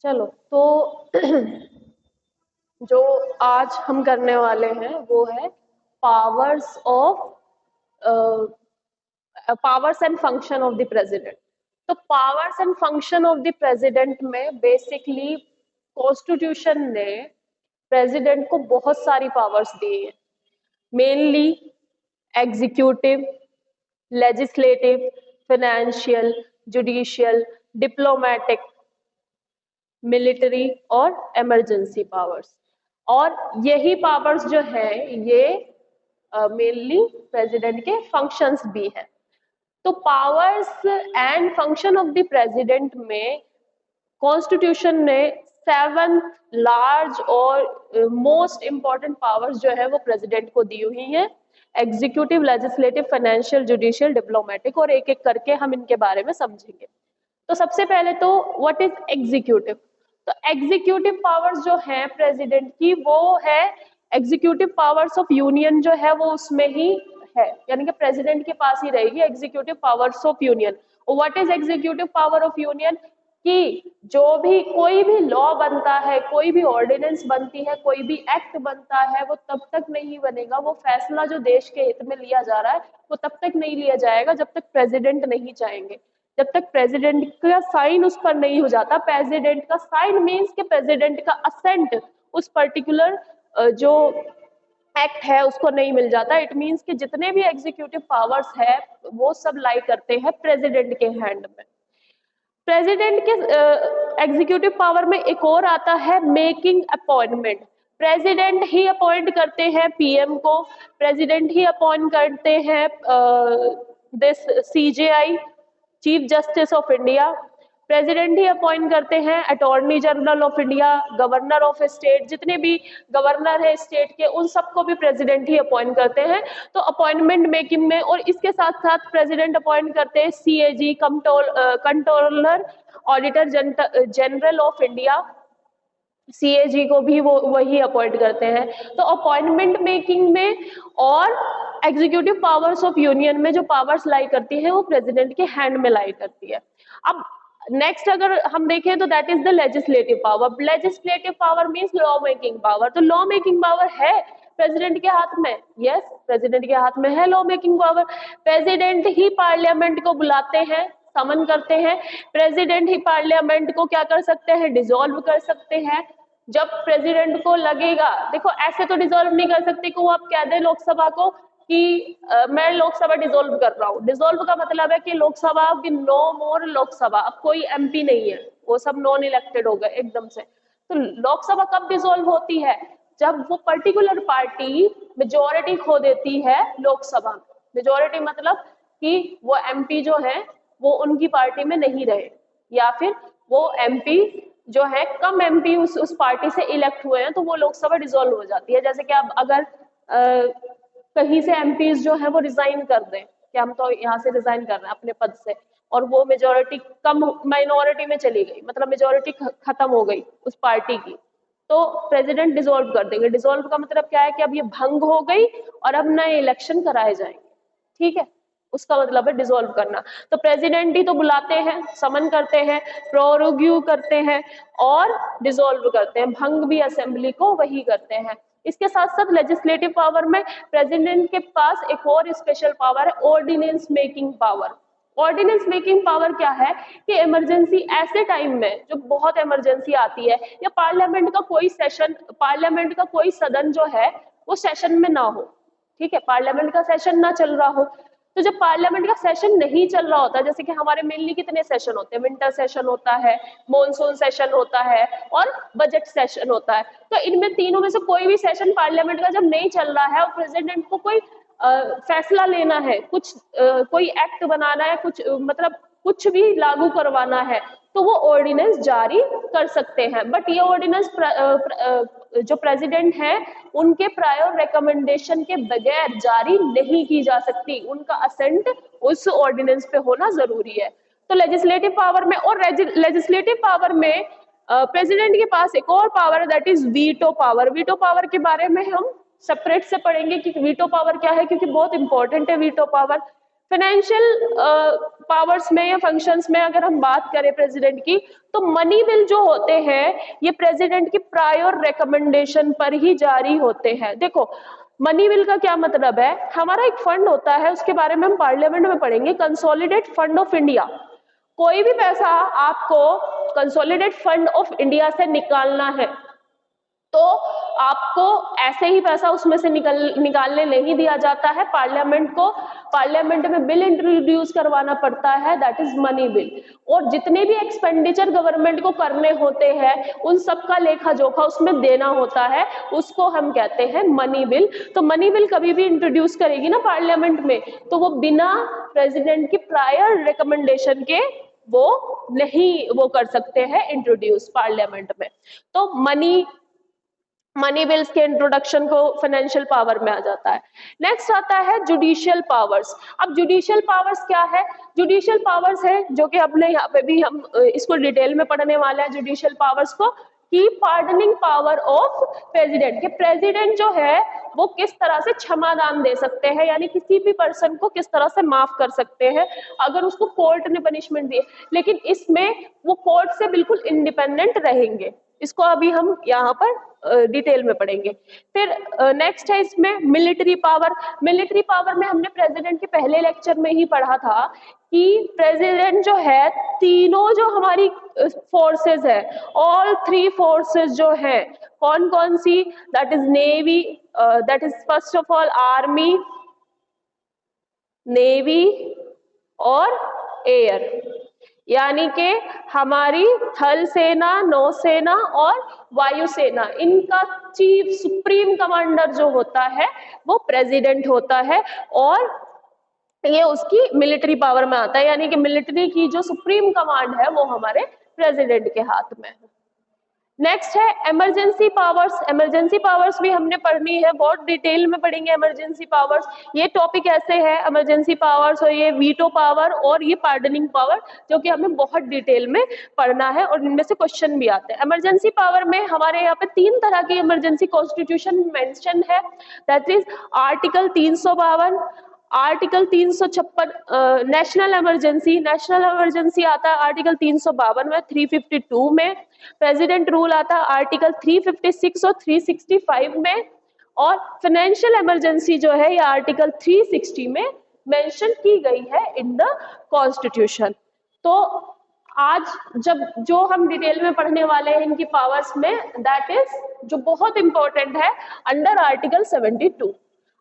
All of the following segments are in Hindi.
चलो तो जो आज हम करने वाले हैं वो है powers of powers and function of the president. तो powers and function of the president में बेसिकली कॉन्स्टिट्यूशन ने प्रेसिडेंट को बहुत सारी पावर्स दी है, mainly executive, legislative, financial, judicial, diplomatic, military और इमरजेंसी पावर्स। और यही पावर्स जो है ये मेनली प्रेसिडेंट के फंक्शंस भी हैं। तो powers and function of the president में कॉन्स्टिट्यूशन ने 7 लार्ज और मोस्ट इंपॉर्टेंट पावर्स जो है वो प्रेसिडेंट को दी हुई हैं, executive, legislative, financial, judicial, diplomatic, और एक एक करके हम इनके बारे में समझेंगे। तो सबसे पहले तो व्हाट इज एग्जीक्यूटिव। तो एग्जीक्यूटिव पावर्स जो है प्रेसिडेंट की वो है एग्जीक्यूटिव पावर्स ऑफ यूनियन जो है वो उसमें ही है, यानी कि प्रेसिडेंट के पास ही रहेगी एग्जीक्यूटिव पावर्स ऑफ यूनियन। और what is executive power of union कि जो भी कोई भी लॉ बनता है, कोई भी ऑर्डिनेंस बनती है, कोई भी एक्ट बनता है, वो तब तक नहीं बनेगा, वो फैसला जो देश के हित में लिया जा रहा है वो तब तक नहीं लिया जाएगा जब तक प्रेसिडेंट नहीं चाहेंगे, जब तक प्रेसिडेंट का साइन उस पर नहीं हो जाता। प्रेसिडेंट का साइन मीन्स कि प्रेसिडेंट का असेंट उस पर्टिकुलर जो एक्ट है उसको नहीं मिल जाता। इट मीन्स कि जितने भी एग्जीक्यूटिव पावर्स है वो सब लाई करते हैं प्रेसिडेंट के हैंड में। प्रेसिडेंट के एग्जीक्यूटिव पावर में एक और आता है मेकिंग अपॉइंटमेंट। प्रेसिडेंट ही अपॉइंट करते हैं पीएम को, प्रेसिडेंट ही अपॉइंट करते हैं this CJI, chief justice of India, president ही अपॉइंट करते हैं attorney general of India, governor of state, जितने भी गवर्नर है स्टेट के उन सबको भी प्रेसिडेंट ही अपॉइंट करते हैं। तो अपॉइंटमेंट मेकिंग में, और इसके साथ साथ प्रेसिडेंट अपॉइंट करते हैं CAG, controller, auditor general of India, CAG को भी वो वही अपॉइंट करते हैं। तो अपॉइंटमेंट मेकिंग में और एग्जीक्यूटिव पावर्स ऑफ यूनियन में जो पावर्स लाई करती है वो प्रेसिडेंट के हैंड में लाई करती है। अब नेक्स्ट अगर हम देखें तो that is the legislative power. Legislative power means law making power. तो लॉ मेकिंग पावर है प्रेसिडेंट के हाथ में, यस प्रेसिडेंट के हाथ में है लॉ मेकिंग पावर। प्रेसिडेंट ही पार्लियामेंट को बुलाते हैं, समन करते हैं। प्रेसिडेंट ही पार्लियामेंट को क्या कर सकते हैं, डिसॉल्व कर सकते हैं जब प्रेसिडेंट को लगेगा। देखो ऐसे तो डिसॉल्व नहीं कर सकते कि वो आप कह दें लोकसभा को कि मैं लोकसभा डिसॉल्व कर रहा हूँ। डिसॉल्व का मतलब है कि लोकसभा की नो मोर लोकसभा, अब कोई एमपी नहीं है, वो सब नॉन इलेक्टेड हो गए एकदम से। तो लोकसभा कब डिसॉल्व होती है, जब वो पर्टिकुलर पार्टी मेजोरिटी खो देती है लोकसभा में। मेजोरिटी मतलब कि वो एमपी जो है वो उनकी पार्टी में नहीं रहे, या फिर वो एमपी जो है कम एमपी उस पार्टी से इलेक्ट हुए हैं, तो वो लोकसभा डिसॉल्व हो जाती है। जैसे कि अब अगर कहीं से एमपीज जो है वो रिजाइन कर दें कि हम तो यहाँ से रिजाइन कर रहे हैं अपने पद से, और वो मेजोरिटी कम माइनॉरिटी में चली गई, मतलब मेजोरिटी खत्म हो गई उस पार्टी की, तो प्रेसिडेंट डिसॉल्व कर देंगे। डिसॉल्व का मतलब क्या है कि अब ये भंग हो गई और अब नए इलेक्शन कराए जाएंगे, ठीक है, उसका मतलब है डिसॉल्व करना। तो प्रेसिडेंट ही तो बुलाते हैं, समन करते हैं, प्रोरोग्यू करते हैं और डिसॉल्व करते हैं, भंग भी असेंबली को वही करते हैं। इसके साथ साथ लेजिस्लेटिव पावर में प्रेसिडेंट के पास एक और स्पेशल पावर है ordinance making power. Ordinance making power क्या है कि इमरजेंसी ऐसे टाइम में जो बहुत इमरजेंसी आती है, या पार्लियामेंट का कोई सेशन, पार्लियामेंट का कोई सदन जो है वो सेशन में ना हो, ठीक है, पार्लियामेंट का सेशन ना चल रहा हो, तो जब पार्लियामेंट का सेशन नहीं चल रहा होता, जैसे कि हमारे मेनली कितने सेशन होते हैं, विंटर सेशन होता है, मॉनसून सेशन होता है और बजट सेशन होता है, तो इनमें तीनों में से कोई भी सेशन पार्लियामेंट का जब नहीं चल रहा है और प्रेसिडेंट को कोई फैसला लेना है, कुछ कोई एक्ट बनाना है, कुछ मतलब कुछ भी लागू करवाना है, तो वो ऑर्डिनेंस जारी कर सकते हैं। बट ये ऑर्डिनेंस जो प्रेसिडेंट है उनके प्रायर रिकमेंडेशन के बगैर जारी नहीं की जा सकती, उनका असेंट उस ऑर्डिनेंस पे होना जरूरी है। तो लेजिस्लेटिव पावर में, और लेजिस्लेटिव पावर में प्रेसिडेंट के पास एक और पावर है that is veto power. Veto power के बारे में हम सेपरेट से पढ़ेंगे कि वीटो पावर क्या है, क्योंकि बहुत इंपॉर्टेंट है वीटो पावर। फाइनेंशियल पावर्स में या फंक्शंस में अगर हम बात करें प्रेसिडेंट की, तो मनी बिल जो होते हैं ये प्रेसिडेंट की प्रायर रिकमेंडेशन पर ही जारी होते हैं। देखो मनी बिल का क्या मतलब है, हमारा एक फंड होता है, उसके बारे में हम पार्लियामेंट में पढ़ेंगे, कंसोलिडेट फंड ऑफ इंडिया। कोई भी पैसा आपको कंसोलिडेट फंड ऑफ इंडिया से निकालना है तो आपको ऐसे ही पैसा उसमें से निकालने नहीं दिया जाता है, पार्लियामेंट को पार्लियामेंट में बिल इंट्रोड्यूस करवाना पड़ता है, दैट इज मनी बिल। और जितने भी एक्सपेंडिचर गवर्नमेंट को करने होते हैं उन सब का लेखा जोखा उसमें देना होता है, उसको हम कहते हैं मनी बिल। तो मनी बिल कभी भी इंट्रोड्यूस करेगी ना पार्लियामेंट में तो वो बिना प्रेसिडेंट की प्रायर रिकमेंडेशन के वो नहीं वो कर सकते हैं इंट्रोड्यूस पार्लियामेंट में। तो मनी बिल्स के इंट्रोडक्शन को फाइनेंशियल पावर में आ जाता है। नेक्स्ट आता है जुडिशियल पावर्स। अब जुडिशियल पावर्स क्या है, जुडिशियल पावर्स है जो कि अपने यहाँ पे भी हम इसको डिटेल में पढ़ने वाले हैं जुडिशियल पावर्स को, कि पार्डनिंग पावर ऑफ प्रेसिडेंट, के प्रेसिडेंट जो है वो किस तरह से क्षमादान दे सकते हैं, यानी किसी भी पर्सन को किस तरह से माफ कर सकते हैं अगर उसको कोर्ट ने पनिशमेंट दी, लेकिन इसमें वो कोर्ट से बिल्कुल इंडिपेंडेंट रहेंगे। इसको अभी हम यहाँ पर डिटेल में पढ़ेंगे। फिर नेक्स्ट है इसमें मिलिट्री पावर। मिलिट्री पावर में हमने प्रेसिडेंट के पहले लेक्चर में ही पढ़ा था कि प्रेसिडेंट जो है तीनों जो हमारी फोर्सेस है, ऑल थ्री फोर्सेस जो है कौन कौन सी, that is navy, that is first of all army, navy और एयर, यानी कि हमारी थल सेना, नौसेना और वायुसेना, इनका चीफ सुप्रीम कमांडर जो होता है वो प्रेसिडेंट होता है और ये उसकी मिलिट्री पावर में आता है, यानी कि मिलिट्री की जो सुप्रीम कमांड है वो हमारे प्रेसिडेंट के हाथ में है। नेक्स्ट है इमरजेंसी पावर्स। इमरजेंसी पावर्स भी हमने पढ़नी है, बहुत डिटेल में पढ़ेंगे इमरजेंसी पावर्स। ये टॉपिक ऐसे है इमरजेंसी पावर्स और ये वीटो पावर और ये पार्डनिंग पावर, जो कि हमें बहुत डिटेल में पढ़ना है और इनमें से क्वेश्चन भी आते हैं। इमरजेंसी पावर में हमारे यहाँ पे 3 तरह की इमरजेंसी कॉन्स्टिट्यूशन मेंशन है, that is article 352, article 356 national emergency. National emergency आता है आर्टिकल 352 में, 352 में प्रेसिडेंट रूल आता है आर्टिकल 356 और 365 में, और फाइनेंशियल इमरजेंसी जो है ये आर्टिकल 360 में मेंशन की गई है इन द कॉन्स्टिट्यूशन। तो आज जब जो हम डिटेल में पढ़ने वाले हैं इनकी पावर्स में, दैट इज जो बहुत इंपॉर्टेंट है अंडर आर्टिकल 72।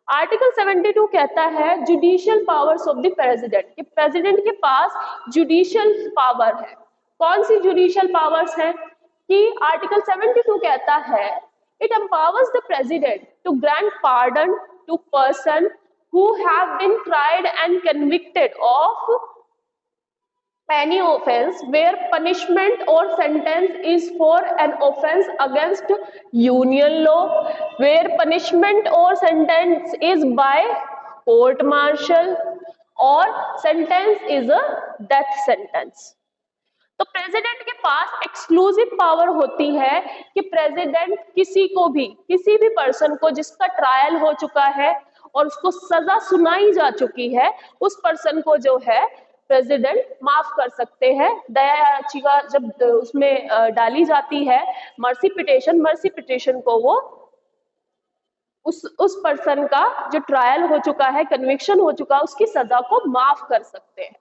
आर्टिकल 72 कहता है judicial powers of the president, कि प्रेसिडेंट के पास जुडिशियल पावर है। कौन सी जुडिशियल पावर्स है, कि आर्टिकल 72 कहता है it empowers the president to grant pardon to person who have been tried and convicted of any offense where punishment or sentence is for an offense against union law, where punishment or sentence is by court martial or sentence is a death sentence। तो प्रेसिडेंट के पास एक्सक्लूसिव पावर होती है कि प्रेसिडेंट किसी भी पर्सन को जिसका ट्रायल हो चुका है और उसको सजा सुनाई जा चुकी है, उस पर्सन को जो है प्रेसिडेंट माफ कर सकते हैं। दया याचिका जब उसमें डाली जाती है मर्सी पिटिशन को वो उस पर्सन का जो ट्रायल हो चुका है, कन्विक्शन हो चुका है, उसकी सजा को माफ कर सकते हैं।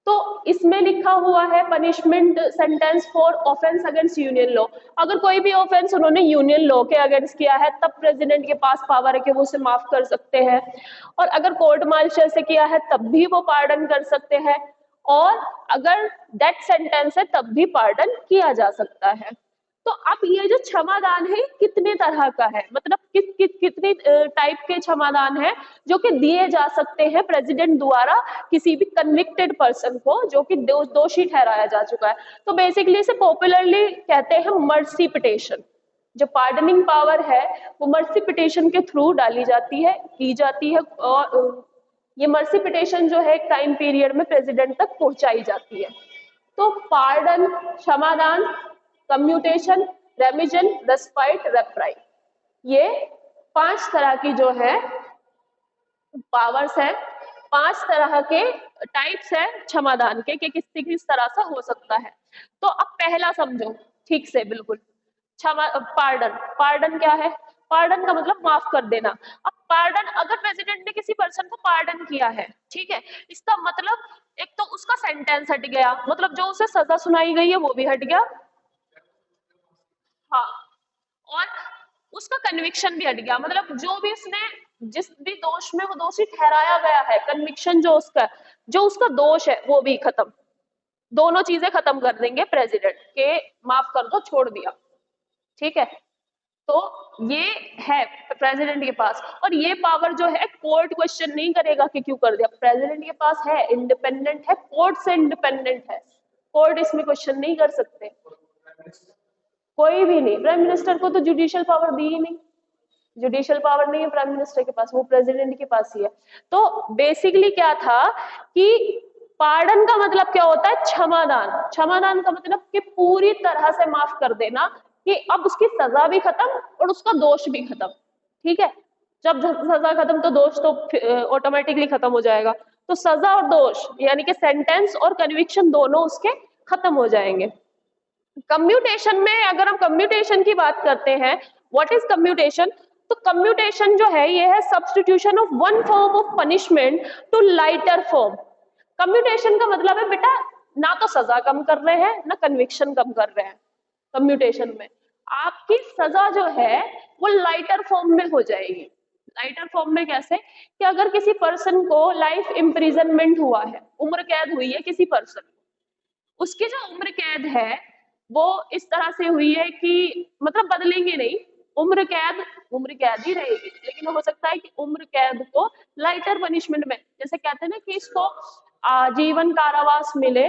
तो इसमें लिखा हुआ है punishment sentence for offence against union law. अगर कोई भी ऑफेंस उन्होंने यूनियन लॉ के अगेंस्ट किया है तब प्रेसिडेंट के पास पावर है कि वो उसे माफ कर सकते हैं, और अगर कोर्ट मार्शल से किया है तब भी वो पार्डन कर सकते हैं, और अगर डेथ सेंटेंस है तब भी पार्डन किया जा सकता है। तो अब ये जो क्षमादान है कितने तरह का है, मतलब कितने टाइप के क्षमादान है जो कि दिए जा सकते हैं प्रेसिडेंट द्वारा किसी भी कन्विक्टेड पर्सन को जो कि दोषी ठहराया जा चुका है। तो बेसिकली इसे पॉपुलरली कहते हैं मर्सी पिटिशन। जो पार्डनिंग पावर है वो मर्सी पिटिशन के थ्रू डाली जाती है, की जाती है, और ये मर्सी पिटिशन जो है टाइम पीरियड में प्रेसिडेंट तक पहुंचाई जाती है। तो पार्डन, क्षमादान, कम्यूटेशन, रेमिजन, रेस्पाइट, रेप्राइट, ये 5 तरह की जो है पावर्स है। 5 तरह के टाइप्स है क्षमादान के कि किस तरह से हो सकता है। तो अब पहला समझो ठीक से बिल्कुल, क्षमा पार्डन। पार्डन क्या है? पार्डन का मतलब माफ कर देना। अब पार्डन, अगर प्रेसिडेंट ने किसी पर्सन को पार्डन किया है, ठीक है, इसका मतलब एक तो उसका सेंटेंस हट गया, मतलब जो उसे सजा सुनाई गई है वो भी हट गया, हाँ, और उसका कन्विक्शन भी हट गया, मतलब जो भी उसने जिस भी दोष में वो दोषी ठहराया गया है, कन्विक्शन जो उसका दोष है वो भी खत्म। दोनों चीजें खत्म कर देंगे प्रेसिडेंट के, माफ कर दो, छोड़ दिया, ठीक है। तो ये है प्रेसिडेंट के पास, और ये पावर जो है कोर्ट क्वेश्चन नहीं करेगा कि क्यों कर दिया, प्रेसिडेंट के पास है, इंडिपेंडेंट है, कोर्ट से इंडिपेंडेंट है, कोर्ट इसमें क्वेश्चन नहीं कर सकते, कोई भी नहीं। प्राइम मिनिस्टर को तो जुडिशियल पावर दी ही नहीं, जुडिशियल पावर नहीं है प्राइम मिनिस्टर के पास, वो प्रेसिडेंट के पास ही है। तो बेसिकली क्या था कि पार्डन का मतलब क्या होता है? क्षमादान। क्षमादान का मतलब कि पूरी तरह से माफ कर देना, कि अब उसकी सजा भी खत्म और उसका दोष भी खत्म, ठीक है। जब सजा खत्म तो दोष तो ऑटोमेटिकली खत्म हो जाएगा, तो सजा और दोष यानी कि सेंटेंस और कन्विक्शन दोनों उसके खत्म हो जाएंगे। कम्यूटेशन में अगर हम कम्यूटेशन की बात करते हैं, व्हाट इज कम्यूटेशन? तो कम्यूटेशन जो है ये है substitution of one form of punishment to lighter form. Commutation का मतलब है बेटा, ना तो सजा कम कर रहे हैं ना कन्विक्शन कम कर रहे हैं। कम्यूटेशन में आपकी सजा जो है वो लाइटर फॉर्म में हो जाएगी। लाइटर फॉर्म में कैसे? कि अगर किसी पर्सन को लाइफ इम्प्रिजनमेंट हुआ है, उम्र कैद हुई है किसी पर्सन, उसकी जो उम्र कैद है वो इस तरह से हुई है कि मतलब बदलेंगे नहीं, उम्र कैद ही रहेगी, लेकिन हो सकता है कि उम्र कैद को लाइटर पनिशमेंट में, जैसे कहते हैं ना कि इसको आजीवन कारावास मिले,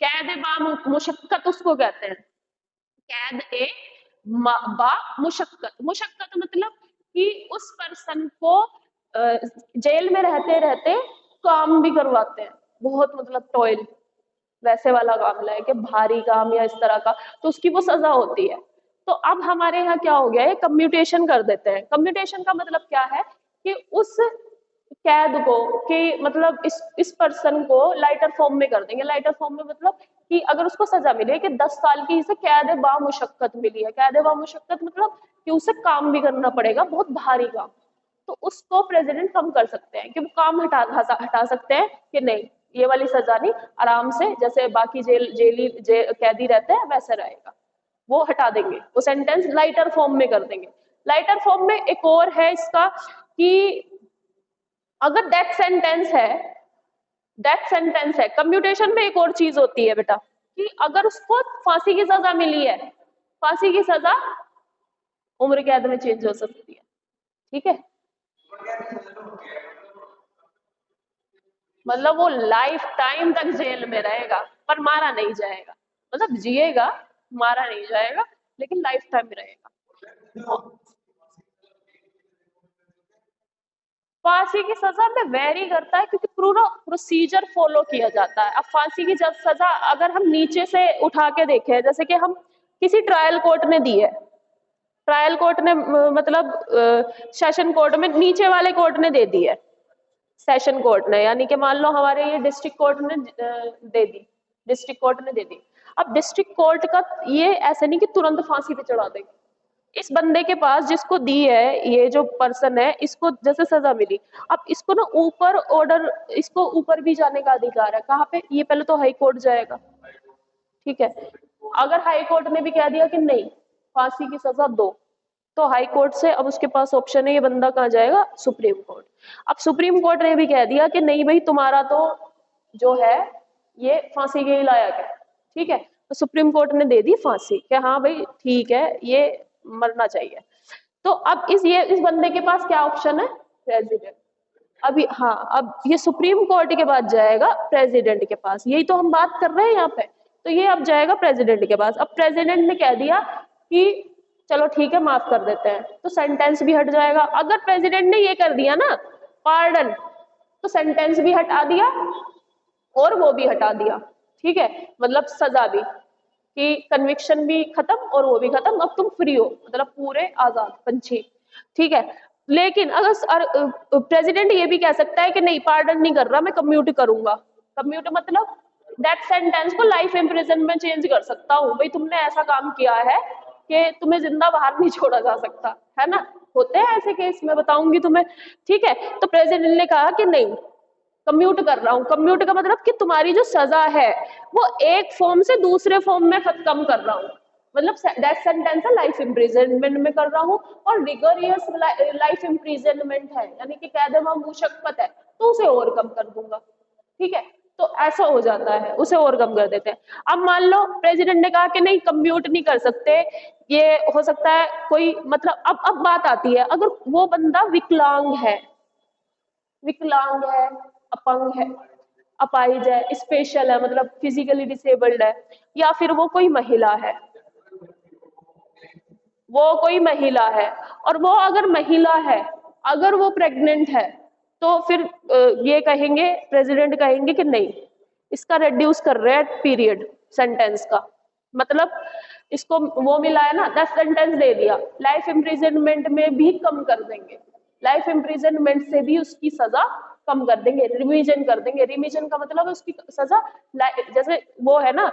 कैद बा मुशक्कत उसको कहते हैं, कैद ए बा मुशक्कत। मुशक्कत मतलब कि उस पर्सन को जेल में रहते रहते काम भी करवाते हैं, बहुत मतलब टॉयल, वैसे वाला काम है कि भारी काम या इस तरह का, तो उसकी वो सजा होती है। तो अब हमारे यहाँ क्या हो गया है, कम्यूटेशन कर देते हैं। कम्यूटेशन का मतलब क्या है कि उस कैद को, कि मतलब इस पर्सन को लाइटर फॉर्म में कर देंगे। लाइटर फॉर्म में मतलब कि अगर उसको सजा मिली है कि 10 साल की इसे कैद बा मुशक्कत मिली है, कैद बा मुशक्कत मतलब कि उसे काम भी करना पड़ेगा, बहुत भारी काम, तो उसको प्रेसिडेंट कम कर सकते हैं कि वो काम हटा सकते हैं कि नहीं, ये वाली सजा नहीं, आराम से जैसे बाकी कैदी रहते हैं वैसे रहेगा, वो हटा देंगे, वो सेंटेंस लाइटर फॉर्म में कर देंगे। लाइटर फॉर्म में एक और है इसका कि अगर डेथ सेंटेंस है, कम्यूटेशन में एक और चीज होती है बेटा कि अगर उसको फांसी की सजा मिली है, फांसी की सजा उम्र कैद में चेंज हो सकती है, ठीक है। मतलब वो लाइफ टाइम तक जेल में रहेगा पर मारा नहीं जाएगा, मतलब जिएगा, मारा नहीं जाएगा, लेकिन लाइफ टाइम रहेगा। फांसी की सजा में वेरी करता है क्योंकि पूरा प्रोसीजर फॉलो किया जाता है। अब फांसी की सजा अगर हम नीचे से उठा के देखें, जैसे कि हम किसी ट्रायल कोर्ट ने दी है, ट्रायल कोर्ट ने मतलब सेशन कोर्ट में नीचे वाले कोर्ट ने दे दी है, सेशन कोर्ट ने, यानी कि मान लो हमारे ये डिस्ट्रिक्ट कोर्ट ने दे दी, डिस्ट्रिक्ट कोर्ट ने दे दी। अब डिस्ट्रिक्ट कोर्ट का ये ऐसे नहीं कि तुरंत फांसी पे चढ़ा देंगे, इस बंदे के पास जिसको दी है, ये जो पर्सन है, इसको जैसे सजा मिली, अब इसको ना ऊपर ऑर्डर, इसको ऊपर भी जाने का अधिकार है। कहाँ पे? ये पहले तो हाई कोर्ट जाएगा, ठीक है। अगर हाई कोर्ट ने भी कह दिया कि नहीं फांसी की सजा दो, तो हाई कोर्ट से अब उसके पास ऑप्शन है, ये बंदा कहाँ जाएगा? Supreme court. अब सुप्रीम कोर्ट ने भी कह दिया कि नहीं भाई तुम्हारा तो जो है ये फांसी के ही लायक है, ठीक है, तो सुप्रीम कोर्ट ने दे दी फांसी कि हाँ भाई ठीक है ये मरना चाहिए। तो अब इस बंदे के पास क्या ऑप्शन है? प्रेसिडेंट। अभी हाँ, अब ये सुप्रीम कोर्ट के बाद जाएगा प्रेसिडेंट के पास, यही तो हम बात कर रहे हैं यहाँ पे। तो ये अब जाएगा प्रेसिडेंट के पास। अब प्रेसिडेंट ने कह दिया कि चलो ठीक है माफ कर देते हैं, तो सेंटेंस भी हट जाएगा। अगर प्रेसिडेंट ने ये कर दिया ना पार्डन, तो सेंटेंस भी हटा दिया और वो भी हटा दिया, ठीक है, मतलब सजा भी, कि कन्विक्शन भी खत्म और वो भी खत्म, अब तुम फ्री हो, मतलब पूरे आजाद पंछी, ठीक है। लेकिन अगर प्रेसिडेंट ये भी कह सकता है कि नहीं, पार्डन नहीं कर रहा, मैं कम्यूट करूंगा। कम्यूट मतलब डेथ सेंटेंस को लाइफ इम्प्रिजन में चेंज कर सकता हूँ। भाई तुमने ऐसा काम किया है कि तुम्हें जिंदा बाहर नहीं छोड़ा जा सकता, है ना। होते हैं ऐसे केस, मैं बताऊंगी तुम्हें। ठीक है, तो प्रेसिडेंट ने कहा कि नहीं, कम्यूट कर रहा हूँ। कम्यूट का मतलब कि तुम्हारी जो सजा है वो एक फॉर्म से दूसरे फॉर्म में कम कर रहा हूँ। मतलब डेथ सेंटेंस है, लाइफ इम्प्रिजनमेंट में कर रहा हूँ। और रिगोरियस लाइफ इम्प्रिजनमेंट है, यानी कि कैद मुशक्कत है, तो उसे और कम कर दूंगा। ठीक है, तो ऐसा हो जाता है, उसे और कम कर देते हैं। अब मान लो प्रेसिडेंट ने कहा कि नहीं, कम्यूट नहीं कर सकते, ये हो सकता है कोई, मतलब अब बात आती है, अगर वो बंदा विकलांग है, विकलांग है, अपंग है, अपाहिज है, स्पेशल है, मतलब फिजिकली डिसेबल्ड है, या फिर वो कोई महिला है, वो कोई महिला है, और वो अगर महिला है, अगर वो प्रेग्नेंट है, तो फिर ये कहेंगे, प्रेसिडेंट कहेंगे कि नहीं, इसका रिड्यूस कर रहे हैं पीरियड सेंटेंस का। मतलब इसको वो मिला है ना, 10 सेंटेंस दे दिया, लाइफ इम्प्रिजनमेंट में भी कम कर देंगे, लाइफ इम्प्रिजनमेंट से भी उसकी सजा कम कर देंगे, रिवीजन कर देंगे। रिवीजन का मतलब उसकी सजा, जैसे वो है ना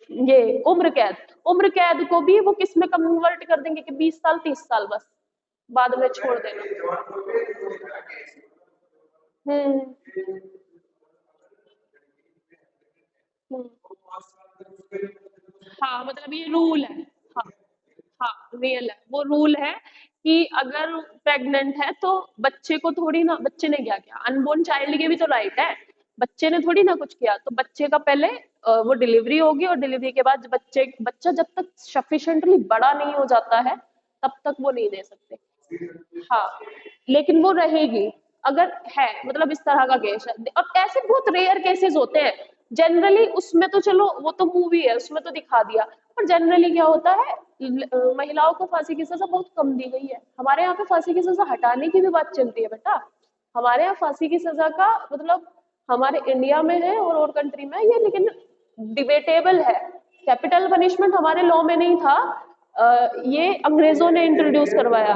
ये उम्र कैद, उम्र कैद को भी वो किस में कन्वर्ट कर देंगे कि 20 साल 30 साल, बस बाद में छोड़ देना। हम्म हम्म। हाँ, मतलब ये रूल है। हाँ हाँ, रियल है, वो रूल है कि अगर प्रेग्नेंट है तो बच्चे को थोड़ी ना, बच्चे ने क्या किया, अनबोर्न चाइल्ड के भी तो राइट है, बच्चे ने थोड़ी ना कुछ किया, तो बच्चे का पहले वो डिलीवरी होगी, और डिलीवरी के बाद बच्चा जब तक सफिशिएंटली बड़ा नहीं हो जाता है तब तक वो नहीं दे सकते। हाँ, लेकिन वो रहेगी अगर है, मतलब इस तरह का केस है। अब ऐसे बहुत रेयर केसेस होते हैं, जनरली उसमें तो चलो वो तो मूवी है, उसमें तो दिखा दिया, पर जनरली क्या होता है, महिलाओं को फांसी की सजा बहुत कम दी गई है। हमारे यहाँ पे फांसी की सजा हटाने की भी बात चलती है बेटा। हमारे यहाँ फांसी की सजा का मतलब, हमारे इंडिया में है और कंट्री में है ये, लेकिन डिबेटेबल है। कैपिटल पनिशमेंट हमारे लॉ में नहीं था, ये अंग्रेजों ने इंट्रोड्यूस करवाया।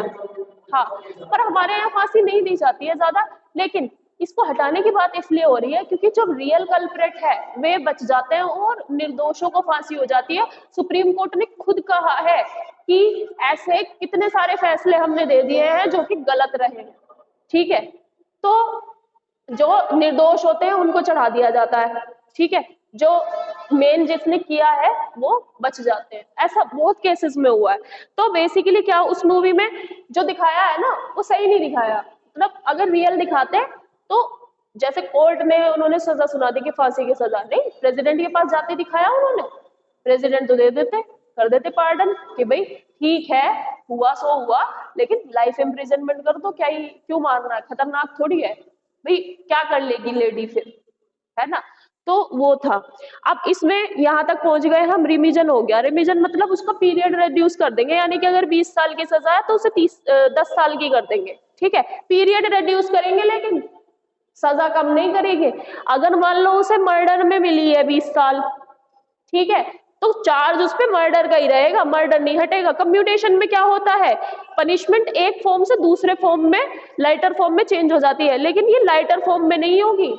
हाँ, पर हमारे यहाँ फांसी नहीं दी जाती है ज्यादा, लेकिन इसको हटाने की बात इसलिए हो रही है क्योंकि जो रियल कल्प्रेट है वे बच जाते हैं और निर्दोषों को फांसी हो जाती है। सुप्रीम कोर्ट ने खुद कहा है कि ऐसे कितने सारे फैसले हमने दे दिए हैं जो कि गलत रहे हैं। ठीक है, तो जो निर्दोष होते हैं उनको चढ़ा दिया जाता है। ठीक है, जो मेन जिसने किया है वो बच जाते हैं, ऐसा बहुत केसेस में हुआ है। तो बेसिकली क्या उस मूवी में जो दिखाया है ना वो सही नहीं दिखाया, मतलब अगर रियल दिखाते तो, जैसे कोर्ट में उन्होंने सजा सुना दी कि फांसी की सजा, नहीं, प्रेसिडेंट के पास जाते दिखाया उन्होंने, प्रेसिडेंट तो दे देते, कर देते पार्डन कि भाई ठीक है, हुआ सो हुआ, लेकिन लाइफ इम्प्रिजनमेंट कर दो, क्या ही क्यों मारना है, खतरनाक थोड़ी है भाई, क्या कर लेगी लेडी फिर, है ना। तो वो था। अब इसमें यहाँ तक पहुंच गए हम, रिमीजन हो गया। रिमीजन मतलब उसका पीरियड रिड्यूस कर देंगे, यानी कि अगर 20 साल की सजा है तो उसे 10 साल की कर देंगे। ठीक है, पीरियड रिड्यूस करेंगे लेकिन सजा कम नहीं करेंगे। अगर मान लो उसे मर्डर में मिली है 20 साल, ठीक है, तो चार्ज उस पे मर्डर का ही रहेगा, मर्डर नहीं हटेगा। कम्यूटेशन में क्या होता है, पनिशमेंट एक फॉर्म से दूसरे फॉर्म में, लाइटर फॉर्म में चेंज हो जाती है, लेकिन ये लाइटर फॉर्म में नहीं होगी,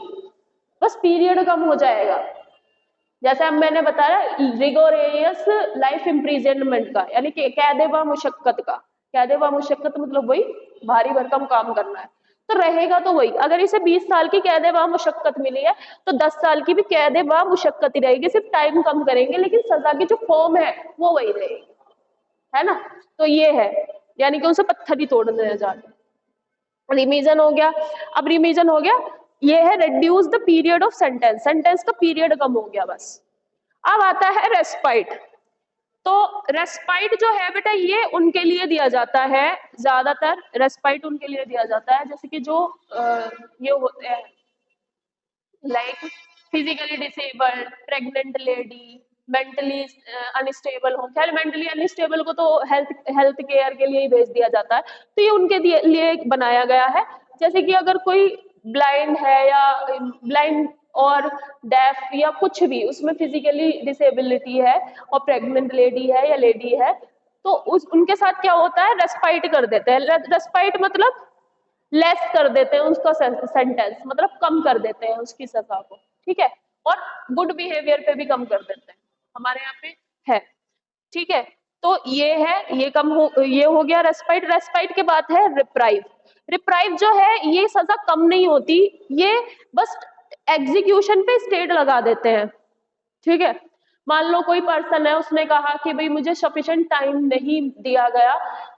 बस पीरियड कम हो जाएगा। जैसे अब मैंने बताया रिगोरियस लाइफ इम्प्रिजनमेंट का, यानी कि कैद व मुशक्कत का, कैद व मुशक्कत मतलब वही भारी भरकम काम करना है, तो रहेगा तो वही। अगर इसे 20 साल की कैद व मुशक्कत मिली है तो 10 साल की भी कैद व मुशक्कत ही रहेगी, सिर्फ टाइम कम करेंगे, लेकिन सजा की जो फॉर्म है वो वही रहेगी, है ना। तो ये है, यानी कि उसे पत्थर ही तोड़ दिया जाए। रिमीजन हो गया। अब रिमीजन हो गया, ये है reduce the period of sentence, sentence का पीरियड कम हो गया बस। अब आता है रेस्पाइट। तो रेस्पाइट जो है बेटा ये उनके लिए दिया जाता है, ज्यादातर रेस्पाइट उनके लिए दिया जाता है जैसे कि जो ये होते हैं like physically disabled, pregnant lady, mentally unstable हो। खैर मेंटली अनस्टेबल को तो हेल्थ हेल्थ केयर के लिए ही भेज दिया जाता है, तो ये उनके लिए बनाया गया है। जैसे कि अगर कोई ब्लाइंड है या ब्लाइंड और डेफ या कुछ भी उसमें फिजिकली डिसेबिलिटी है और प्रेग्नेंट लेडी है या लेडी है, तो उनके साथ क्या होता है, रेस्पाइट कर देते हैं। रेस्पाइट मतलब लेस कर देते हैं उसका सेंटेंस, मतलब कम कर देते हैं उसकी सजा को, ठीक है। और गुड बिहेवियर पे भी कम कर देते हैं, हमारे यहाँ पे है, ठीक है। तो ये है, ये हो गया रेस्पाइट। रेस्पाइट के बाद है रिप्राइव। रिप्राइव जो है ये सजा कम नहीं होती, ये बस एग्जीक्यूशन पे स्टेट लगा देते हैं, ठीक है। मान लो कोई पर्सन है, उसने कहा कि भाई मुझे सफिशिएंट टाइम नहीं दिया गया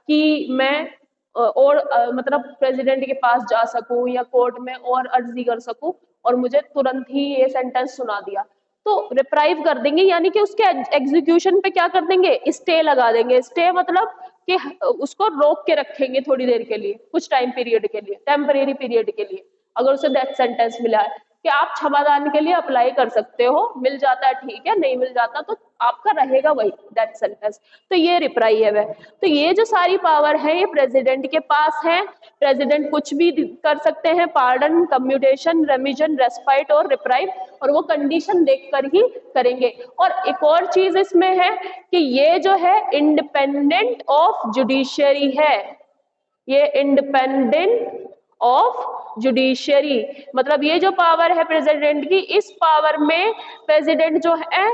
कि मैं मतलब प्रेसिडेंट के पास जा सकूं या कोर्ट में और अर्जी कर सकूं, और मुझे तुरंत ही ये सेंटेंस सुना दिया, तो रिप्राइव कर देंगे, यानी कि उसके एग्जीक्यूशन पे क्या कर देंगे, स्टे लगा देंगे। स्टे मतलब कि उसको रोक के रखेंगे थोड़ी देर के लिए, कुछ टाइम पीरियड के लिए, टेम्परेरी पीरियड के लिए। अगर उसे डेथ सेंटेंस मिला है कि आप क्षमादान के लिए अप्लाई कर सकते हो, मिल जाता है ठीक है, नहीं मिल जाता तो आपका रहेगा वही डेथ सेंटेंस। तो ये रिप्राइव है। तो ये जो सारी पावर है ये प्रेसिडेंट के पास है। प्रेसिडेंट कुछ भी कर सकते हैं, पार्डन, कम्यूटेशन, रेमिजन, रेस्पाइट और रिप्राइव, और वो कंडीशन देखकर ही करेंगे। और एक और चीज इसमें है कि ये जो है इंडिपेंडेंट ऑफ जुडिशियरी है, ये इंडिपेंडेंट ऑफ जुडिशियरी, मतलब ये जो पावर है प्रेसिडेंट की, इस पावर में प्रेसिडेंट जो है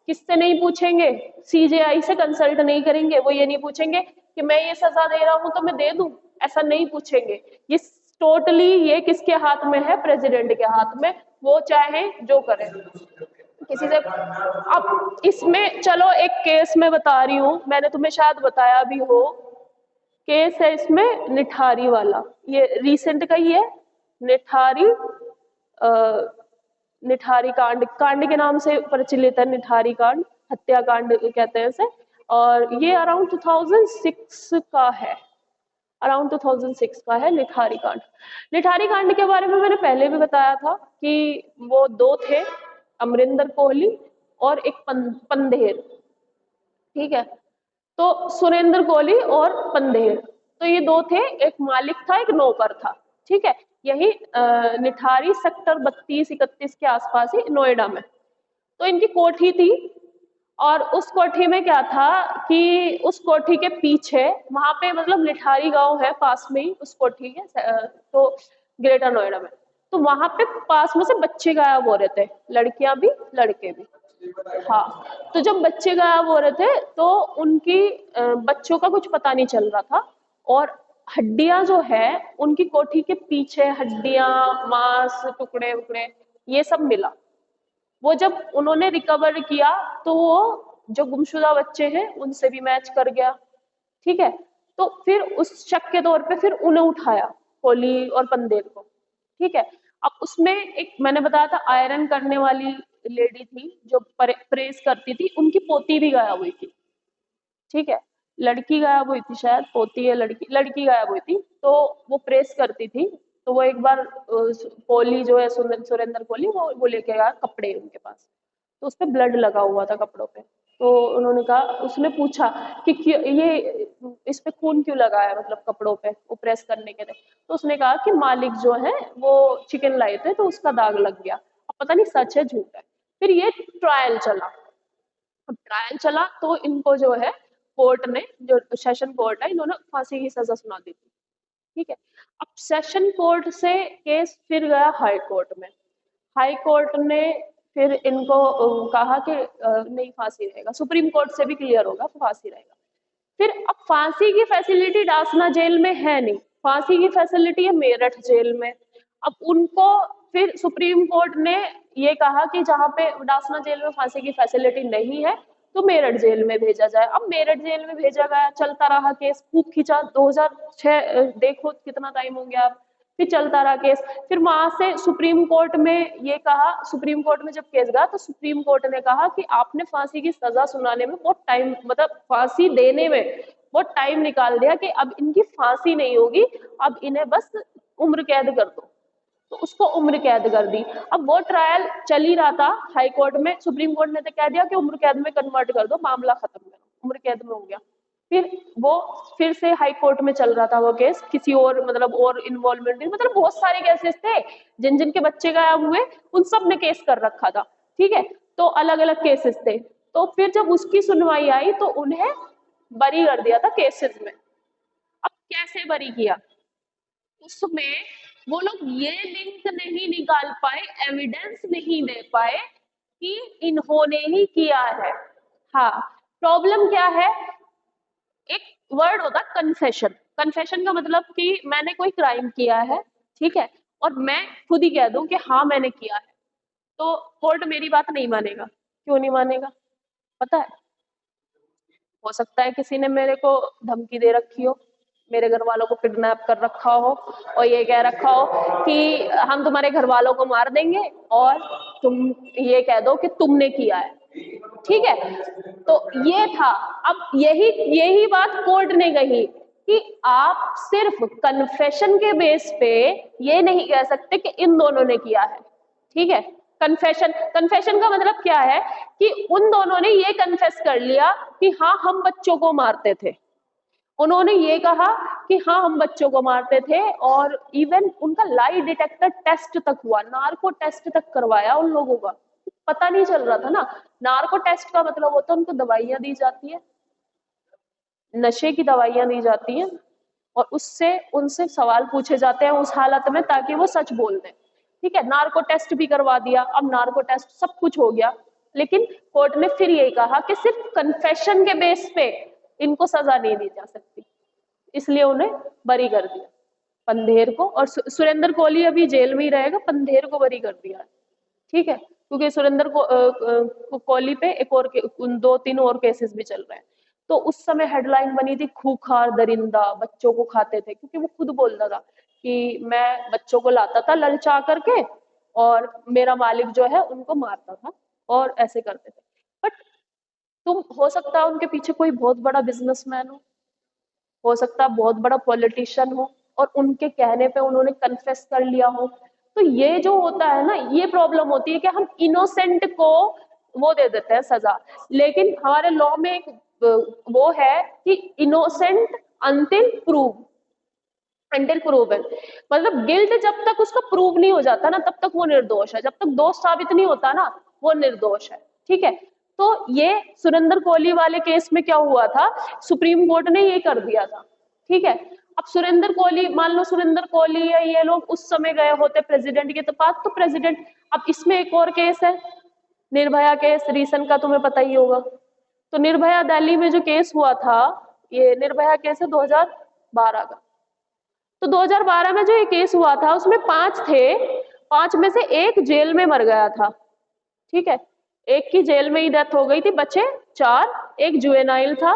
किससे नहीं पूछेंगे, सीजेआई से कंसल्ट नहीं करेंगे। वो ये नहीं पूछेंगे कि मैं ये सजा दे रहा हूं तो मैं दे दूं, ऐसा नहीं पूछेंगे। ये टोटली ये किसके हाथ में है, प्रेसिडेंट के हाथ में, वो चाहे जो करे किसी से। अब इसमें चलो एक केस में बता रही हूँ, मैंने तुम्हें शायद बताया भी हो, केस है इसमें निठारी वाला, ये रिसेंट का ही है। निठारी निठारी कांड के नाम से प्रचलित है, निठारी कांड, हत्याकांड कहते हैं इसे। और ये अराउंड 2006 का है, अराउंड 2006 का है निठारी कांड। निठारी कांड के बारे में मैंने पहले भी बताया था कि वो दो थे, अमरिंदर कोहली और एक पंधेर, ठीक है। तो सुरेंद्र कोहली और पंधेर, तो ये दो थे, एक मालिक था एक नौकर था, ठीक है। यही निठारी सेक्टर 32-31 के आसपास ही नोएडा में। तो इनकी कोठी थी, और उस कोठी में क्या था कि उस कोठी के पीछे, वहां पे मतलब निठारी गांव है पास में ही उस कोठी के, तो ग्रेटर नोएडा में, तो वहां पे पास में से बच्चे गायब हो रहे थे, लड़कियां भी लड़के भी। हाँ, तो जब बच्चे गायब हो रहे थे तो उनकी बच्चों का कुछ पता नहीं चल रहा था, और हड्डियां जो है उनकी कोठी के पीछे, हड्डियां, मांस, टुकड़े वुकड़े, ये सब मिला। वो जब उन्होंने रिकवर किया तो वो जो गुमशुदा बच्चे हैं उनसे भी मैच कर गया, ठीक है। तो फिर उस शक के तौर पे फिर उन्हें उठाया, कोहली और पंदेर को, ठीक है। अब उसमें एक मैंने बताया था आयरन करने वाली लेडी थी जो प्रेस करती थी, उनकी पोती भी गायब हुई थी, ठीक है। लड़की गायब हुई थी शायद, पोती है लड़की, लड़की गायब हुई थी। तो वो प्रेस करती थी, तो वो एक बार कोहली जो है, सुरेंद्र कोहली, वो लेके गया कपड़े उनके पास, तो उस पर ब्लड लगा हुआ था कपड़ों पे। तो उन्होंने कहा, उसने पूछा कि क्यों ये इस पे खून क्यों लगा है, मतलब कपड़ों पे वो प्रेस करने के लिए। तो उसने कहा कि मालिक जो है वो चिकन लाए थे तो उसका दाग लग गया। अब पता नहीं सच है झूठ है। फिर ये ट्रायल चला। अब ट्रायल चला तो इनको जो है कोर्ट ने, जो सेशन कोर्ट है, इन्होंने फांसी की सजा सुना दी थी, ठीक है। अब सेशन कोर्ट से केस फिर गया हाई कोर्ट में। हाई कोर्ट ने फिर इनको कहा कि नहीं फांसी रहेगा, सुप्रीम कोर्ट से भी क्लियर होगा तो फांसी रहेगा। फिर अब फांसी की फैसिलिटी डासना जेल में है नहीं, फांसी की फैसिलिटी है मेरठ जेल में। अब उनको फिर सुप्रीम कोर्ट ने ये कहा कि जहाँ पे डासना जेल में फांसी की फैसिलिटी नहीं है तो मेरठ जेल में भेजा जाए। अब मेरठ जेल में भेजा गया, चलता रहा केस, खूब खींचा, 2006 देखो कितना टाइम हो गया, फिर चलता रहा केस। फिर वहां से सुप्रीम कोर्ट में ये कहा, सुप्रीम कोर्ट में जब केस गया तो सुप्रीम कोर्ट ने कहा कि आपने फांसी की सजा सुनाने में बहुत टाइम, मतलब फांसी देने में बहुत टाइम निकाल दिया, कि अब इनकी फांसी नहीं होगी, अब इन्हें बस उम्र कैद कर दो। तो उसको उम्र कैद कर दी। अब वो ट्रायल चल ही रहा था हाई कोर्ट में, सुप्रीम कोर्ट ने तो कह दिया कि उम्र कैद में कन्वर्ट कर दो, मामला खत्म करो, उम्र कैद में हो गया। फिर वो फिर से हाई कोर्ट में चल रहा था वो केस, किसी और मतलब और इन्वॉल्वमेंट, मतलब बहुत सारे केसेस थे, जिन जिन के बच्चे गायब हुए उन सब ने केस कर रखा था, ठीक है। तो अलग अलग केसेस थे। तो फिर जब उसकी सुनवाई आई तो उन्हें बरी कर दिया था केसेस में। अब कैसे बरी किया, उसमें वो लोग ये लिंक नहीं निकाल पाए, एविडेंस नहीं दे पाए कि इन्होंने ही किया है। हाँ, प्रॉब्लम क्या है, एक वर्ड होता कन्फेशन। कन्फेशन का मतलब कि मैंने कोई क्राइम किया है, ठीक है, और मैं खुद ही कह दूं कि हाँ मैंने किया है, तो कोर्ट मेरी बात नहीं मानेगा। क्यों नहीं मानेगा पता है? हो सकता है किसी ने मेरे को धमकी दे रखी हो, मेरे घर वालों को किडनैप कर रखा हो और ये कह रखा हो कि हम तुम्हारे घर वालों को मार देंगे और तुम ये कह दो कि तुमने किया है, ठीक है। तो ये था। अब यही यही बात कोर्ट ने कही कि आप सिर्फ कन्फेशन के बेस पे ये नहीं कह सकते कि इन दोनों ने किया है, ठीक है। कन्फेशन, कन्फेशन का मतलब क्या है कि उन दोनों ने ये कन्फेस कर लिया कि हाँ हम बच्चों को मारते थे। उन्होंने ये कहा कि हाँ हम बच्चों को मारते थे, और इवन उनका लाई डिटेक्टर टेस्ट तक हुआ, नार्को टेस्ट तक करवाया उन लोगों का। पता नहीं चल रहा था ना, नार्को टेस्ट का मतलब होता है उनको दवाइयां दी जाती है, नशे की दवाइयां दी जाती हैं, और उससे उनसे सवाल पूछे जाते हैं उस हालत में ताकि वो सच बोल दें, ठीक है। नार्को टेस्ट भी करवा दिया, अब नार्को टेस्ट सब कुछ हो गया, लेकिन कोर्ट ने फिर यही कहा कि सिर्फ कन्फेशन के बेस पे इनको सजा नहीं दी जा सकती, इसलिए उन्हें बरी कर दिया, पंधेर को। और सुरेंद्र कोहली अभी जेल में ही रहेगा, पंधेर को बरी कर दिया, ठीक है, क्योंकि सुरेंद्र कोहली पे एक और दो तीन और केसेस भी चल रहे हैं। तो उस समय हेडलाइन बनी थी खूंखार दरिंदा बच्चों को खाते थे, क्योंकि वो खुद बोलता था कि मैं बच्चों को लाता था ललचा करके और मेरा मालिक जो है उनको मारता था और ऐसे करते थे। बट तुम, हो सकता है उनके पीछे कोई बहुत बड़ा बिजनेसमैन हो सकता है बहुत बड़ा पॉलिटिशियन हो, और उनके कहने पे उन्होंने कन्फेस कर लिया हो। तो ये जो होता है ना, ये प्रॉब्लम होती है कि हम इनोसेंट को वो दे देते हैं सजा, लेकिन हमारे लॉ में एक वो है कि innocent until prove, until proven, मतलब गिल्ट जब तक उसका प्रूव नहीं हो जाता ना तब तक वो निर्दोष है, जब तक दोष साबित नहीं होता ना वो निर्दोष है, ठीक है। तो ये सुरेंद्र कोहली वाले केस में क्या हुआ था, सुप्रीम कोर्ट ने ये कर दिया था, ठीक है। अब सुरेंद्र कोहली, मान लो सुरेंद्र कोहली या ये लोग उस समय गए होते प्रेसिडेंट के पास, तो प्रेसिडेंट, अब इसमें एक और केस है निर्भया केस, रीसेंट का तुम्हें पता ही होगा। तो निर्भया दिल्ली में जो केस हुआ था, ये निर्भया केस है 2012 का। तो 2012 में जो ये केस हुआ था उसमें 5 थे, 5 में से एक जेल में मर गया था, ठीक है। एक की जेल में ही डेथ हो गई थी, बचे 4, एक जुवेनाइल था,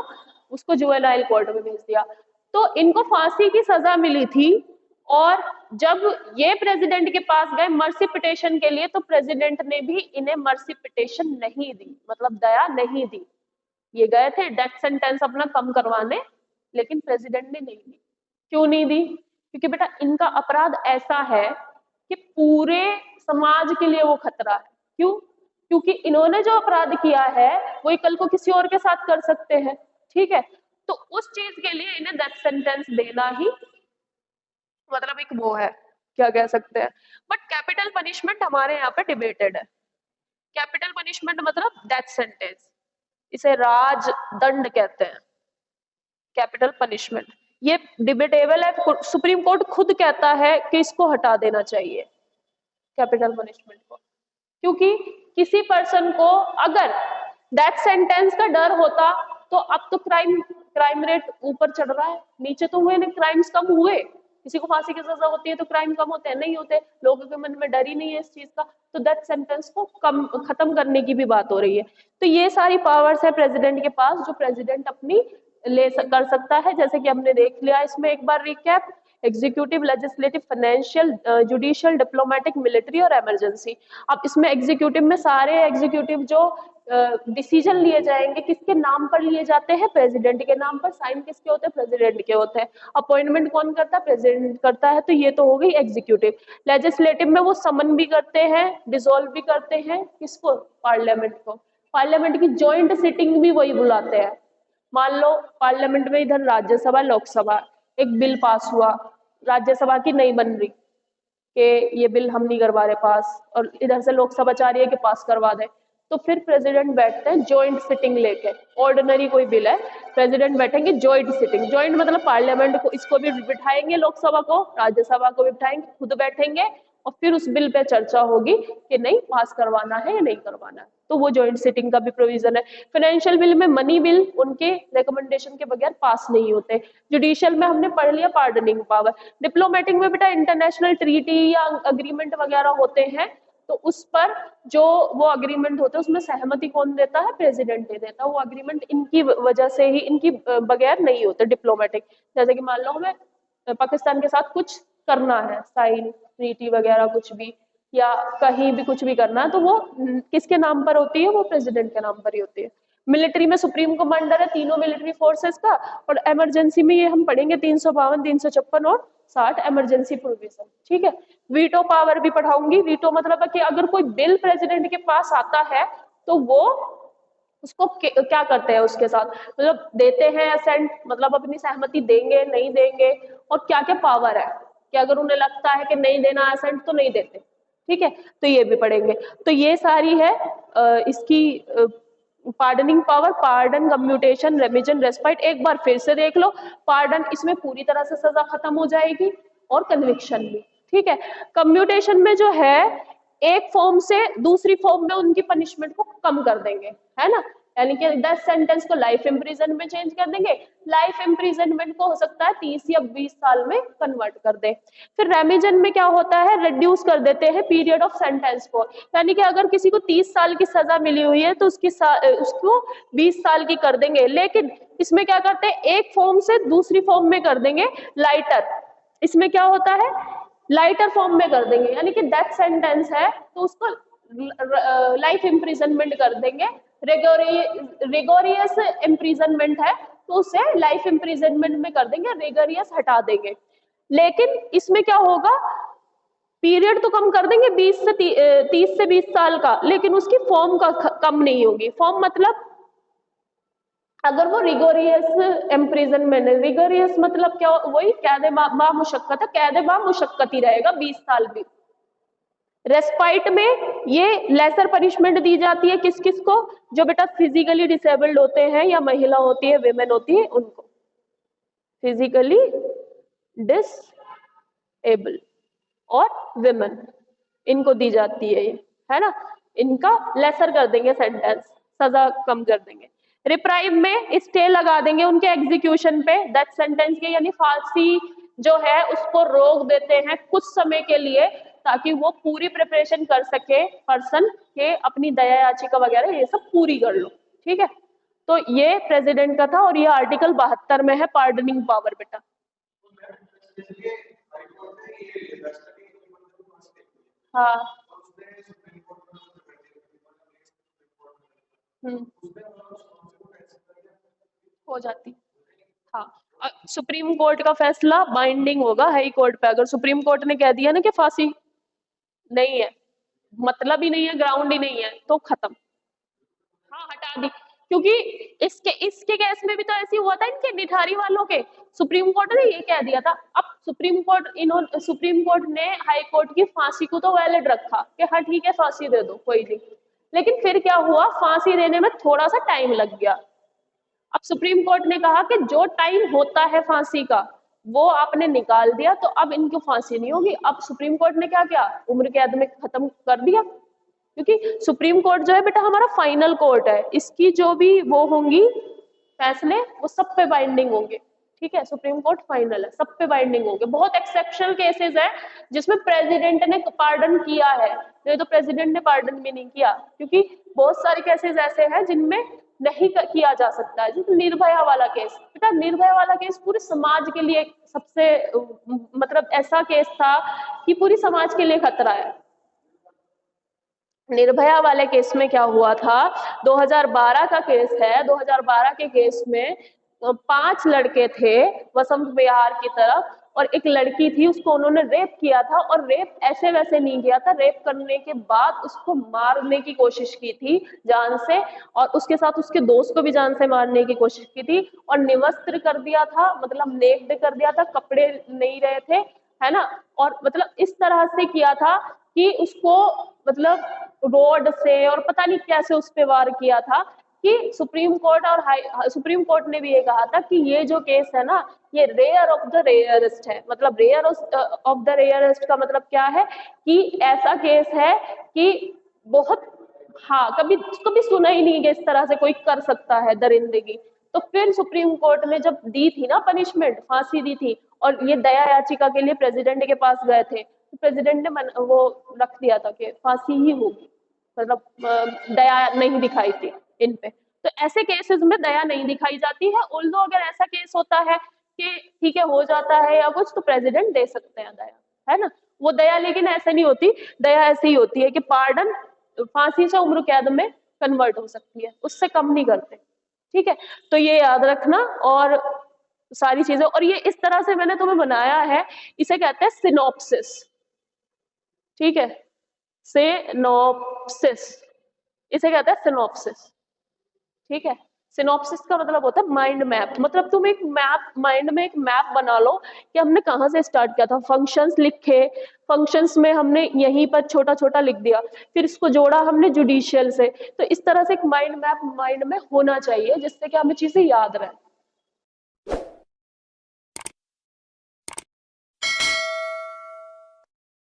उसको जुवेनाइल कोर्ट में भेज दिया। तो इनको फांसी की सजा मिली थी, और जब ये प्रेसिडेंट के पास गए मर्सी पिटिशन के लिए, तो प्रेसिडेंट ने भी इन्हें मर्सी पिटिशन नहीं दी, मतलब दया नहीं दी। ये गए थे डेथ सेंटेंस अपना कम करवाने, लेकिन प्रेसिडेंट ने नहीं दी। क्यों नहीं दी? क्योंकि बेटा इनका अपराध ऐसा है कि पूरे समाज के लिए वो खतरा है। क्यों? क्योंकि इन्होंने जो अपराध किया है वही कल को किसी और के साथ कर सकते हैं, ठीक है। तो उस चीज के लिए इन्हें डेथ सेंटेंस देना ही मतलब एक वो है, क्या कह सकते हैं। बट कैपिटल पनिशमेंट हमारे यहाँ पे डिबेटेड है। कैपिटल पनिशमेंट मतलब डेथ सेंटेंस, इसे राज दंड कहते हैं, कैपिटल पनिशमेंट। ये डिबेटेबल है, सुप्रीम कोर्ट खुद कहता है कि इसको हटा देना चाहिए कैपिटल पनिशमेंट को, क्योंकि किसी पर्सन को अगर डेथ सेंटेंस का डर होता तो अब तो क्राइम रेट ऊपर चढ़ रहा है, नीचे तो हुए नहीं, क्राइम्स कम हुए। किसी को फांसी की सजा होती है तो क्राइम कम होते हैं, नहीं होते, लोगों के मन में डर ही नहीं है इस चीज का। तो डेथ सेंटेंस को कम खत्म करने की भी बात हो रही है। तो ये सारी पावर्स है प्रेसिडेंट के पास, जो प्रेसिडेंट अपनी कर सकता है। जैसे कि हमने देख लिया इसमें एक बार recap, executive, legislative, financial, judicial, diplomatic, military और इमरजेंसी। अब इसमें एग्जीक्यूटिव में सारे एग्जीक्यूटिव जो डिसीजन लिए जाएंगे किसके नाम पर लिए जाते हैं, प्रेसिडेंट के नाम पर। साइन किसके होते हैं, प्रेसिडेंट के होते हैं। अपॉइंटमेंट कौन करता है, प्रेसिडेंट करता है। तो ये तो हो गई एग्जीक्यूटिव। लेजिस्लेटिव में वो समन भी करते हैं, डिसॉल्व भी करते हैं, किसको, पार्लियामेंट को। पार्लियामेंट की जॉइंट सिटिंग भी वही बुलाते हैं। मान लो पार्लियामेंट में इधर राज्यसभा लोकसभा, एक बिल पास हुआ, राज्यसभा की नहीं बन रही कि ये बिल हम नहीं करवा रहे पास, और इधर से लोकसभा चाह रही है कि पास करवा दे, तो फिर प्रेसिडेंट बैठते हैं जॉइंट सिटिंग लेके। ऑर्डिनरी कोई बिल है, प्रेसिडेंट बैठेंगे जॉइंट सिटिंग, जॉइंट मतलब पार्लियामेंट को, इसको भी बिठाएंगे, लोकसभा को, राज्यसभा को भी बिठाएंगे, खुद बैठेंगे और फिर उस बिल पे चर्चा होगी कि नहीं पास करवाना है या नहीं करवाना है। तो वो जॉइंट सिटिंग का भी प्रोविजन है। फाइनेंशियल बिल में मनी बिल उनके रिकमेंडेशन के बगैर पास नहीं होते। जुडिशियल में हमने पढ़ लिया पार्डनिंग पावर। डिप्लोमेटिक में बेटा इंटरनेशनल ट्रीटी या अग्रीमेंट वगैरह होते हैं, तो उस पर जो वो अग्रीमेंट होते हैं उसमें सहमति कौन देता है? प्रेसिडेंट ही देता है। वो अग्रीमेंट इनकी वजह से ही, इनकी बगैर नहीं होते डिप्लोमेटिक। जैसे कि मान लो हमें पाकिस्तान के साथ कुछ करना है, साइन ट्रीटी वगैरह कुछ भी, या कहीं भी कुछ भी करना है, तो वो किसके नाम पर होती है? वो प्रेसिडेंट के नाम पर ही होती है। मिलिट्री में सुप्रीम कमांडर है तीनों मिलिट्री फोर्सेस का, और इमरजेंसी में ये हम पढ़ेंगे 352, 356 और 60 इमरजेंसी प्रोविजन। ठीक है। वीटो पावर भी पढ़ाऊंगी। वीटो मतलब है कि अगर कोई बिल प्रेसिडेंट के पास आता है तो वो उसको क्या करते हैं उसके साथ, मतलब देते हैं असेंट, मतलब अपनी सहमति देंगे नहीं देंगे, और क्या क्या पावर है कि अगर उन्हें लगता है कि नहीं देना असेंट तो नहीं देते। ठीक है, तो ये भी पढ़ेंगे। तो ये सारी है इसकी pardoning power, pardon, commutation, remission, respite. एक बार फिर से देख लो। पार्डन, इसमें पूरी तरह से सजा खत्म हो जाएगी, और कन्विक्शन भी। ठीक है। कम्यूटेशन में जो है एक फॉर्म से दूसरी फॉर्म में उनकी पनिशमेंट को कम कर देंगे, है ना, यानी कि 10 सेंटेंस को लाइफ इम्प्रिजन में चेंज कर देंगे। लाइफ इम्प्रिजनमेंट को हो सकता है 30 या 20 साल में कन्वर्ट कर दे। फिर रेमिजन में क्या होता है? रिड्यूस कर देते हैं पीरियड ऑफ सेंटेंस को, यानी कि अगर किसी को 30 साल की सजा मिली हुई है तो उसको 20 साल की कर देंगे। लेकिन इसमें क्या करते हैं? एक फॉर्म से दूसरी फॉर्म में कर देंगे लाइटर। इसमें क्या होता है? लाइटर फॉर्म में कर देंगे, यानी कि डेथ सेंटेंस है तो उसको लाइफ इम्प्रिजनमेंट कर देंगे। रिगोरियस इम्प्रिजनमेंट है तो उसे लाइफ इम्प्रिजनमेंट में कर देंगे, रिगोरियस हटा देंगे। लेकिन इसमें क्या होगा? पीरियड तो कम कर देंगे 30 से 20 साल का, लेकिन उसकी फॉर्म का कम नहीं होगी। फॉर्म मतलब अगर वो रिगोरियस इम्प्रिजनमेंट है, रिगोरियस मतलब क्या? वही कैद बा मुशक्कत है, कैद बा मुशक्कत ही रहेगा 20 साल भी। रेस्पाइट में ये लेसर पनिशमेंट दी जाती है किस किस को? जो बेटा फिजिकली डिसेबल्ड होते हैं, या महिला होती है, विमेन होती है, उनको फिजिकली डिसेबल और विमेन, इनको दी जाती है ये, है ना। इनका लेसर कर देंगे सेंटेंस, सजा कम कर देंगे। रिप्राइव में स्टे लगा देंगे उनके एग्जीक्यूशन पे, डेथ सेंटेंस के, यानी फांसी जो है उसको रोक देते हैं कुछ समय के लिए, ताकि वो पूरी प्रिपरेशन कर सके पर्सन के, अपनी दया याचिका वगैरह ये सब पूरी कर लो। ठीक है। तो ये प्रेसिडेंट का था, और ये आर्टिकल 72 में है पार्डनिंग पावर बेटा। हाँ। हो जाती। हाँ, सुप्रीम कोर्ट का फैसला बाइंडिंग होगा हाई कोर्ट पे। अगर सुप्रीम कोर्ट ने कह दिया ना कि फांसी नहीं है, मतलब ही नहीं है, ग्राउंड ही नहीं है, तो खत्म। हाँ, हटा दी। क्योंकि इसके केस में भी तो ऐसे हुआ था इनके निठारी वालों के, सुप्रीम कोर्ट ने ये कह दिया था। अब सुप्रीम कोर्ट ने हाई कोर्ट की फांसी को तो वैलिड रखा कि हाँ ठीक है फांसी दे दो कोई नहीं, लेकिन फिर क्या हुआ? फांसी देने में थोड़ा सा टाइम लग गया। अब सुप्रीम कोर्ट ने कहा कि जो टाइम होता है फांसी का वो आपने निकाल दिया, तो अब इनको फांसी नहीं होगी। अब सुप्रीम कोर्ट ने क्या किया? उम्र कैद में खत्म कर दिया। क्योंकि सुप्रीम कोर्ट जो है बेटा हमारा फाइनल कोर्ट है, इसकी जो भी वो होंगी फैसले वो सब पे बाइंडिंग होंगे। ठीक है, सुप्रीम कोर्ट फाइनल है, सब पे बाइंडिंग होंगे। बहुत एक्सेप्शनल केसेस है जिसमें प्रेसिडेंट ने पार्डन किया है, नहीं तो प्रेसिडेंट ने पार्डन भी नहीं किया, क्योंकि बहुत सारे केसेस ऐसे हैं जिनमें नहीं किया जा सकता है। जैसे निर्भया वाला केस, बेटा निर्भया वाला केस पूरे समाज के लिए सबसे मतलब ऐसा केस था कि पूरी समाज के लिए खतरा है। निर्भया वाले केस में क्या हुआ था? 2012 का केस है। 2012 के केस में 5 लड़के थे वसंत विहार की तरफ, और एक लड़की थी, उसको उन्होंने रेप किया था। और रेप ऐसे वैसे नहीं किया था, रेप करने के बाद उसको मारने की कोशिश की थी जान से, और उसके साथ उसके दोस्त को भी जान से मारने की कोशिश की थी, और निवस्त्र कर दिया था, मतलब नेक्ड कर दिया था, कपड़े नहीं रहे थे, है ना। और मतलब इस तरह से किया था कि उसको मतलब रोड से और पता नहीं कैसे उस पे वार किया था, कि सुप्रीम कोर्ट और सुप्रीम कोर्ट ने भी ये कहा था कि ये जो केस है ना, ये रेयर ऑफ द रेयरेस्ट है। मतलब रेयर ऑफ द रेयरेस्ट का मतलब क्या है कि ऐसा केस है कि बहुत, हाँ, कभी कभी सुना ही नहीं कि इस तरह से कोई कर सकता है दरिंदगी। तो फिर सुप्रीम कोर्ट ने जब दी थी ना पनिशमेंट, फांसी दी थी, और ये दया याचिका के लिए प्रेसिडेंट के पास गए थे, तो प्रेसिडेंट ने वो रख दिया था कि फांसी ही होगी, मतलब दया नहीं दिखाई थी इन पे। तो ऐसे केसेस में दया नहीं दिखाई जाती है। उल्टो अगर ऐसा केस होता है कि ठीक है हो जाता है या कुछ, तो प्रेसिडेंट दे सकते हैं दया, है ना, वो दया। लेकिन ऐसे नहीं होती, दया ऐसे ही होती है कि पार्डन फांसी से उम्र कैद में कन्वर्ट हो सकती है, उससे कम नहीं करते। ठीक है, तो ये याद रखना। और सारी चीजें, और ये इस तरह से मैंने तुम्हें बनाया है, इसे कहते हैं सिनॉप्सिस। ठीक है, सिनॉप्सिस, इसे कहते हैं सिनॉप्सिस। ठीक है, सिनॉप्सिस का मतलब होता है माइंड मैप। मतलब तुम एक मैप, माइंड में एक मैप बना लो कि हमने कहाँ से स्टार्ट किया था, फंक्शंस लिखे, फंक्शंस में हमने यहीं पर छोटा छोटा लिख दिया, फिर इसको जोड़ा हमने जुडिशियल से। तो इस तरह से एक माइंड मैप माइंड में होना चाहिए, जिससे कि हमें चीजें याद रहे।